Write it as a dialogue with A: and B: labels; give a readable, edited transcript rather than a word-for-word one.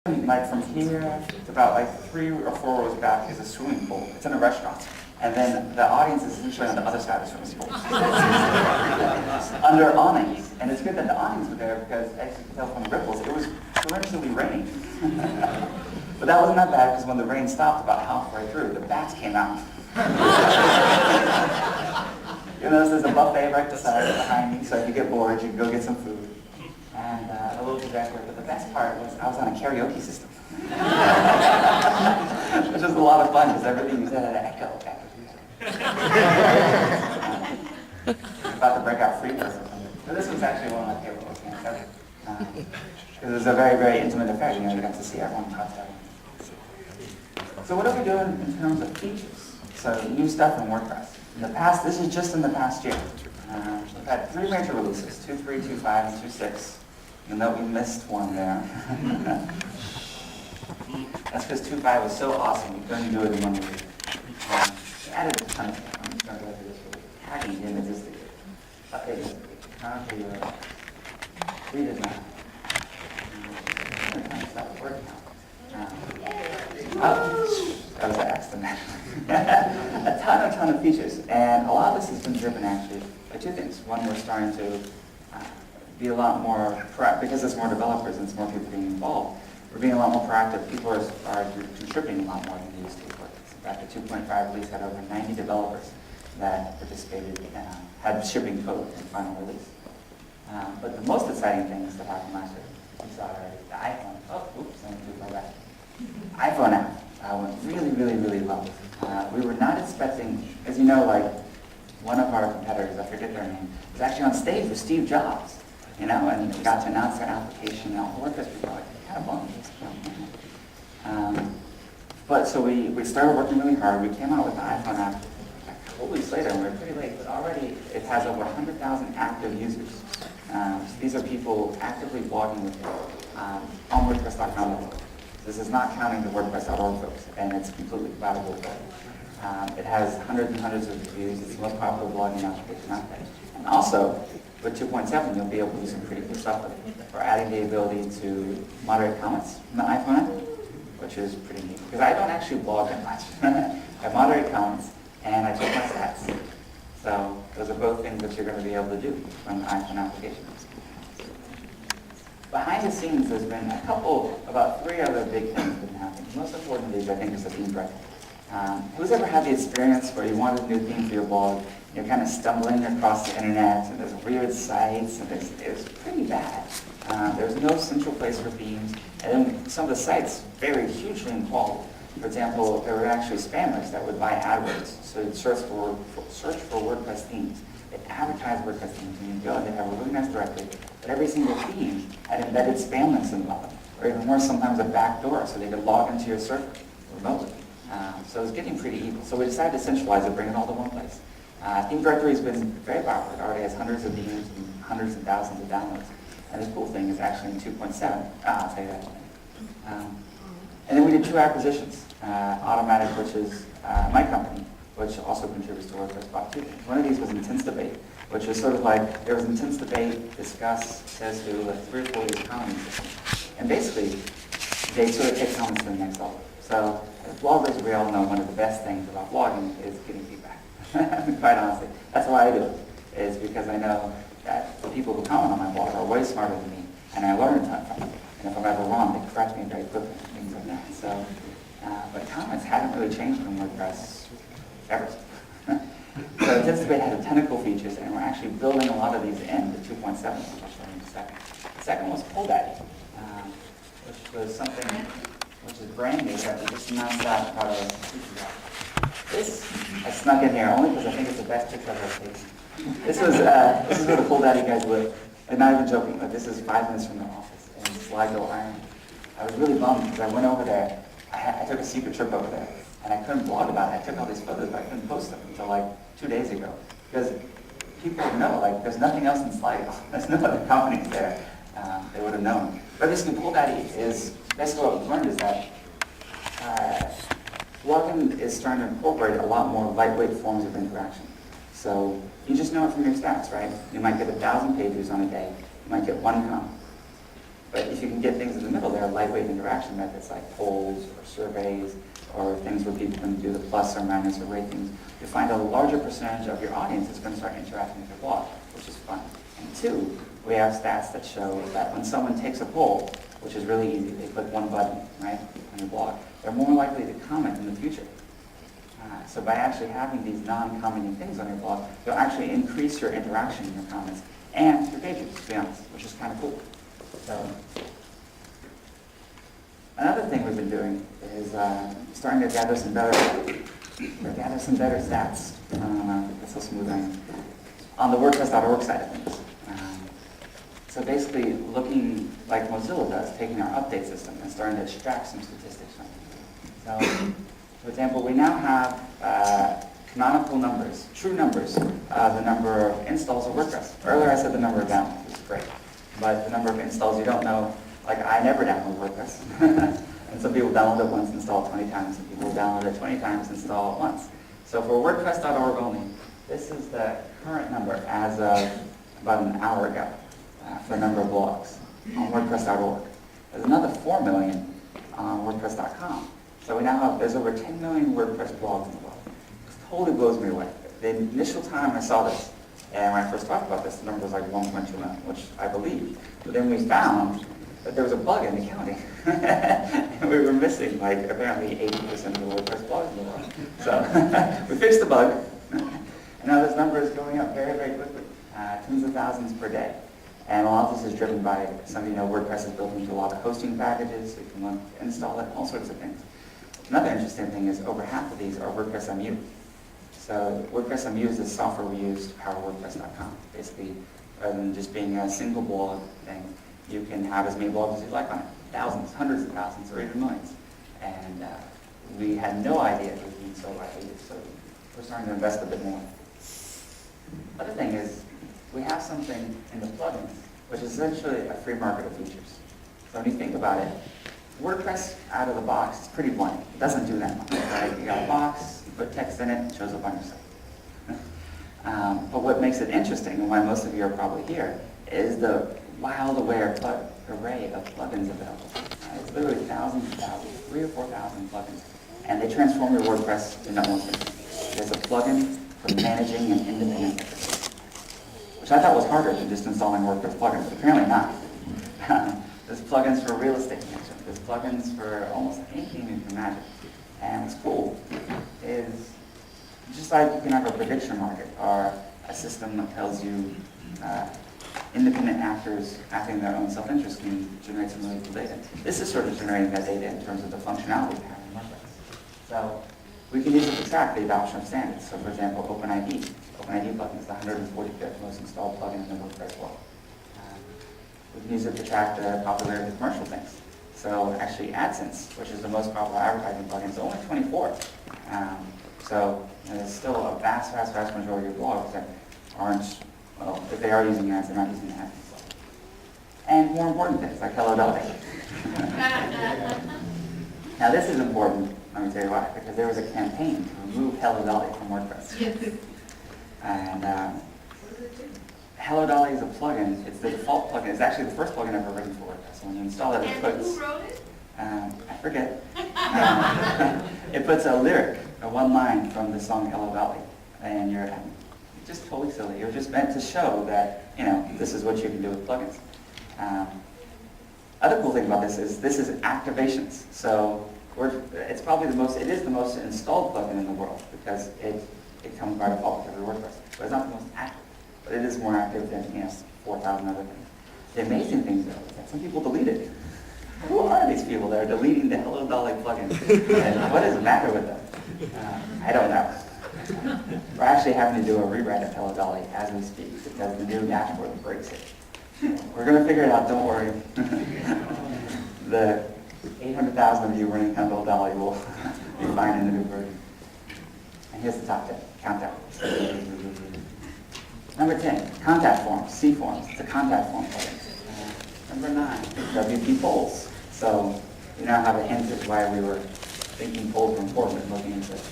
A: Like from here to about like 3 or 4 rows back is a swimming pool. It's in a restaurant. And then the audience is essentially on the other side of the swimming pool. Under awnings. And it's good that the awnings were there because, as you can tell from the ripples, it was torrentially raining. But that wasn't that bad because when the rain stopped about halfway through, the bats came out. You notice there's a buffet right beside behind me, so if you get bored, you can go get some food. And a little bit backward. But the best part was I was on a karaoke system. Which was a lot of fun because everything you said had an echo back to you. About to break out free or something. But this was actually one of my favorite ones ever. Because it was a very, very intimate affair. You know, you got to see everyone touch everyone. So what are we doing in terms of features? So new stuff in WordPress. In the past, this is just in the past year. We've had 3 major releases, 2.3, 2.5, and 2.6. You'll note we missed one there. That's because 2.5 was so awesome, we couldn't do it in one week. We added a ton of stuff. I'm just going to go through this really. Tagging didn't exist again. Redesign. That was an accident. A ton of features. And a lot of this has been driven actually by 2 things. One, we're starting to be a lot more proactive, because there's more developers and there's more people being involved. We're being a lot more proactive. People are contributing a lot more than they used to. In fact, the 2.5 release had over 90 developers that participated and had shipping code in final release. But the most exciting things that happened last year, we saw already, the iPhone. Oh, oops, I'm too far back. iPhone app went really well. We were not expecting, as you know, like one of our competitors, I forget their name, was actually on stage with Steve Jobs. You know, and we got to announce our application and all the WordPress people were like, kind of bummed. But so we started working really hard. We came out with the iPhone app a couple weeks later, and we were pretty late, but already it has over 100,000 active users. So these are people actively blogging with on WordPress.com. This is not counting the WordPress.org folks, and it's completely compatible. It has hundreds and hundreds of reviews. It's the most popular blogging application out there. And also, with 2.7, you'll be able to do some pretty cool stuff with it. We're adding the ability to moderate comments from the iPhone app, which is pretty neat. Because I don't actually blog that much. I moderate comments, and I check my stats. So those are both things that you're going to be able to do from the iPhone application. Behind the scenes, there's been about 3 other big things that have been happening. The most important of these, I think, is the theme directory. Who's ever had the experience where you wanted a new theme for your blog, you're kind of stumbling across the internet, and there's weird sites, and it was pretty bad. There's no central place for themes, and then some of the sites vary hugely in quality. For example, there were actually spammers that would buy AdWords, so you'd search for WordPress themes. They'd advertise WordPress themes, and you'd go, they'd have a really nice directory, but every single theme had embedded spam links in the bottom, or even more, sometimes a backdoor, so they could log into your server remotely. So it was getting pretty evil. So we decided to centralize it, bring it all to one place. Theme directory has been very popular. It already has hundreds of themes and hundreds and thousands of downloads. And the cool thing is actually in 2.7. I'll tell you that. And then we did 2 acquisitions. Automatic, which is my company, which also contributes to WordPress Bot 2. One of these was Intense Debate, which was sort of like, there was intense debate, discuss, says who, like 3 or 4 of these commenting systems. And basically, they sort of take comments to the next level. So as bloggers, we all know one of the best things about blogging is getting feedback. Quite honestly. That's why I do it, is because I know that the people who comment on my blog are way smarter than me, and I learn a ton from them. And if I'm ever wrong, they correct me very quickly, things like that. So, but comments haven't really changed in WordPress ever. So Intense Debate had a ton of cool features, and we're actually building a lot of these in the 2.7, which I'll show you in a second. The second was PullDaddy, which was something which is brand new that we just announced that part of this. I snuck in here only because I think it's the best picture I've ever taken. This is where the PullDaddy guys live. I'm not even joking, but this is 5 minutes from their office in Sligo, Ireland. I was really bummed because I went over there. I took a secret trip over there, and I couldn't blog about it. I took all these photos, but I couldn't post them until like 2 days ago. Because people know, like, there's nothing else in Sligo. There's no other companies there. They would have known. But basically, PullDaddy is, basically what we've learned is that blogging is starting to incorporate a lot more lightweight forms of interaction. So you just know it from your stats, right? You might get 1,000 page views on a day. You might get 1 comment. But if you can get things in the middle there, lightweight interaction methods like polls or surveys or things where people can do the plus or minus or rate things, you find a larger percentage of your audience is going to start interacting with your blog, which is fun. And two, we have stats that show that when someone takes a poll, which is really easy, they click one button, right, on your blog, they're more likely to comment in the future. So by actually having these non-commenting things on your blog, you'll actually increase your interaction in your comments and your page views, to be honest, which is kind of cool. So another thing we've been doing is starting to gather some better stats. That's so smooth on the WordPress.org side of things. So basically, looking like Mozilla does, taking our update system and starting to extract some statistics from it. So, for example, we now have canonical numbers, true numbers, the number of installs of WordPress. Earlier I said the number of downloads, which is great. But the number of installs you don't know, like I never download WordPress. And some people download it once, install it 20 times. Some people download it 20 times, install it once. So for WordPress.org only, this is the current number as of about an hour ago for the number of blogs on WordPress.org. There's another 4 million on WordPress.com. So we now have, there's over 10 million WordPress blogs in the world. This totally blows me away. The initial time I saw this, and when I first talked about this, the number was like 1.2 million, which I believed. But then we found that there was a bug in the counting. And we were missing like apparently 80% of the WordPress blogs in the world. So we fixed the bug. And now this number is going up very, very quickly, tens of thousands per day. And a lot of this is driven by, some of you know, WordPress is built into a lot of hosting packages, so you can install it, all sorts of things. Another interesting thing is over half of these are WordPress MU. So WordPress MU is the software we use to power WordPress.com. Basically, rather than just being a single blog thing, you can have as many blogs as you'd like on it. Thousands, hundreds of thousands, or even millions. And we had no idea it was being so lightly, so we're starting to invest a bit more. Other thing is, we have something in the plugins, which is essentially a free market of features. So when you think about it, WordPress out of the box is pretty blank. It doesn't do that much, right? You got a box, you put text in it, it shows up on your site. But what makes it interesting, and why most of you are probably here, is the wild array of plugins available. It's literally thousands and thousands, 3,000 or 4,000 plugins. And they transform your WordPress into almost anything. There's a plugin for managing an independent website, which I thought was harder than just installing WordPress plugins, but apparently not. There's plugins for real estate management. There's plugins for almost anything you can imagine. And what's cool is, just like you can have a prediction market or a system that tells you independent actors acting in their own self-interest can generate some really cool data. This is sort of generating that data in terms of the functionality we have in WordPress. So we can use it to track the adoption of standards. So for example, OpenID. OpenID plugin is the 145th most installed plugin in the WordPress world. We can use it to track the popularity of commercial things. So actually AdSense, which is the most popular advertising plugin, is only 24. So there's still a vast majority of blogs that aren't, well, if they are using ads, they're not using ads. And more important things like Hello Dolly. Now this is important, let me tell you why, because there was a campaign to remove Hello Dolly from WordPress. And Hello Dolly is a plugin. It's the default plugin. It's actually the first plugin ever written for WordPress. So when you install it, it puts...
B: who wrote it?
A: I forget. It puts a lyric, one line from the song Hello Dolly. And you're just totally silly. You're just meant to show that, you know, this is what you can do with plugins. Other cool thing about this is activations. So it's probably it is the most installed plugin in the world because it comes by default with every WordPress. But it's not the most active. But it is more active than 4,000 other things. The amazing thing, though, is that some people delete it. Who are these people that are deleting the Hello Dolly plugin? And what is the matter with them? I don't know. We're actually having to do a rewrite of Hello Dolly as we speak because the new dashboard breaks it. We're going to figure it out, don't worry. The 800,000 of you running Hello Dolly will be fine in the new version. And here's the top 10 countdown. Number 10, contact forms, C forms. It's a contact form plugin. Number 9, WP polls. So you now have a hint of why we were thinking polls were important and looking into it.